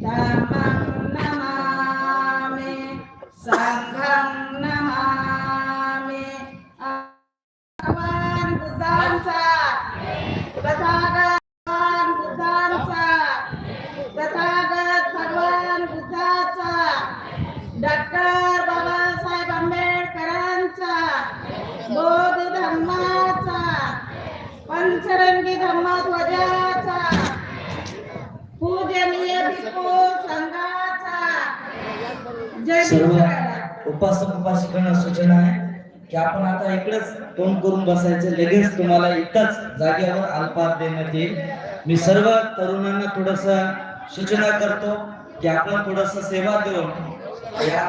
धम्मं नमामि संघं नमामि। भगवान बुद्धांचा तथागत बुद्धांचा तथागत भगवान बुद्धाचा डॉक्टर बाबासाहेब आंबेडकरांचा बौद्ध धम्माचा पंचरंगी धम्मध्वजाचा पूजनीय भिक्खू संघाचा जय सर्व उपासक उपासिकांना सूचना आहे की आपण आता इकडेच तोंड करून बसायचं, लगेच तुम्हाला इथंच जागेवर अल्पहार देण्यात येईल। मी सर्व तरुणांना थोडस सूचना करतो की आपण थोडस सेवा देऊन या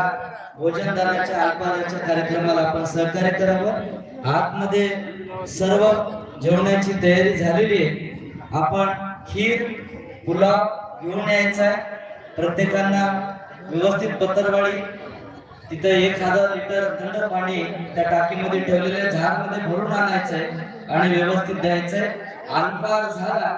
भोजनदानाच्या अल्पहाराच्या कार्यक्रमाला आपण सहकार्य करावं। आतमध्ये सर्व जेवणाची तयारी झालेली आहे, आपण खीर पुलाव घेऊन यायचा आहे। प्रत्येकांना व्यवस्थित पत्रवाळी तिथे 1000 लिटर थंड पाणी त्या टाकीमध्ये ठेवलेल्या झारमध्ये भरून आणायचं आहे आणि व्यवस्थित द्यायचंय। अल्पहार झाला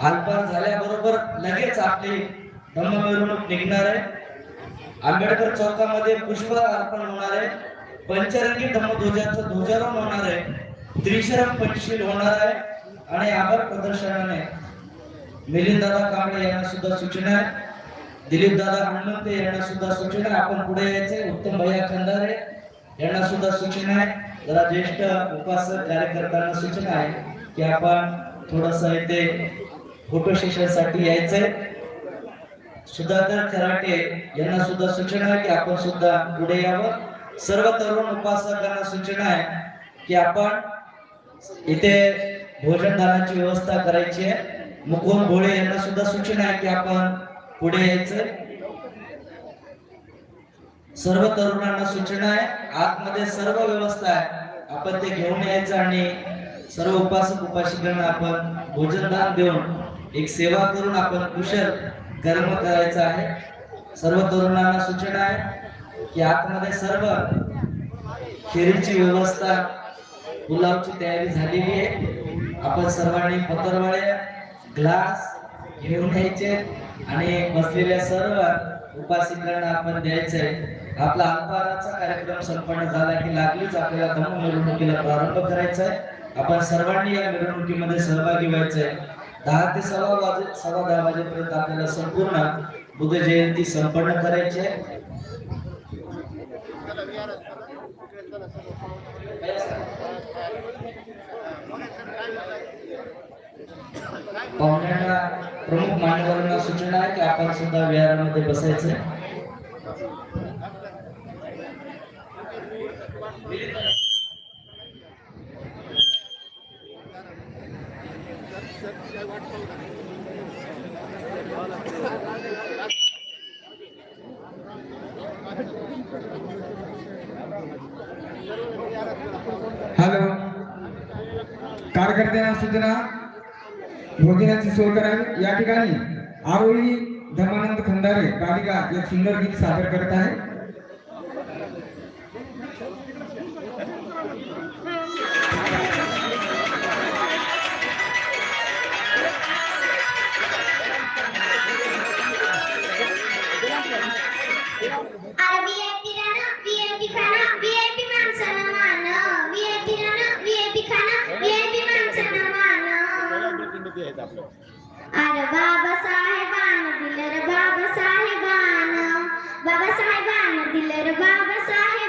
अल्पहार झाल्याबरोबर लगेच आपली धम्म मिरवणूक निघणार आहे। आंबेडकर चौकामध्ये पुष्प अर्पण होणार आहे, पंचरंगी धम्मध्वजाचं ध्वजारोहण होणार आहे, त्रिशरण पंचशील होणार आहे आणि आभार प्रदर्शनाने मिलिंददादा कांबळे यांना सुद्धा सूचना आहे, दिलीपदादा हनुमंते यांना सुद्धा सूचना आहे, आपण पुढे यायचे। उत्तम भैया खंदारे यांना सुद्धा सूचना आहे। जरा ज्येष्ठ उपासक कार्यकर्त्यांना सूचना आहे की आपण थोडस इथे फोटो सेशनसाठी यायचंय। सुधाकर खराटे यांना सुद्धा सूचना आहे की आपण सुद्धा पुढे यावं। सर्व तरुण उपासकांना सूचना आहे की आपण इथे भोजनदानाची व्यवस्था करायची आहे। मुकुंद भोळे यांना सुद्धा सूचना आहे की आपण पुढे यायचं। सर्व तरुणांना सूचना आहे, आतमध्ये सर्व व्यवस्था आहे, आपण ते घेऊन यायचं आणि सर्व उपासक उपासिकांना आपण भोजनदान देऊन एक सेवा करून आपण कुशल कर्म करायचं आहे। सर्व तरुणांना सूचना आहे की आतमध्ये सर्व खिरीची व्यवस्था पुलावची तयारी झालेली आहे। आपण सर्वांनी पत्रवाळ्या ग्लास घेऊन यायचे आणि बसलेल्या सर्व उपासिकांना आपण द्यायचंय। आपला अल्पहाराचा कार्यक्रम संपन्न झाला की लागलीच आपल्याला धम्म मिरवणुकीला प्रारंभ करायचा आहे। आपण सर्वांनी या मिरवणुकीमध्ये सहभागी व्हायचंय। 10 ते 10:15 वाजेपर्यंत आपल्याला संपूर्ण बुद्ध जयंती संपन्न करायची आहे। पाहुण्यांना प्रमुख मान्यवरांना सूचना आहे की आपण सुद्धा विहारामध्ये बसायचं। हॅलो, कार्यकर्त्यांना सूचना, भोजनाची सोय करावी। या ठिकाणी आरोही धर्मानंद खंदारे बालिका एक सुंदर गीत सादर करत आहे। अरे बाबासाहेबांना दिलं रे बाबासाहेबांना, बाबासाहेबांना दिलं रे बाबासाहेब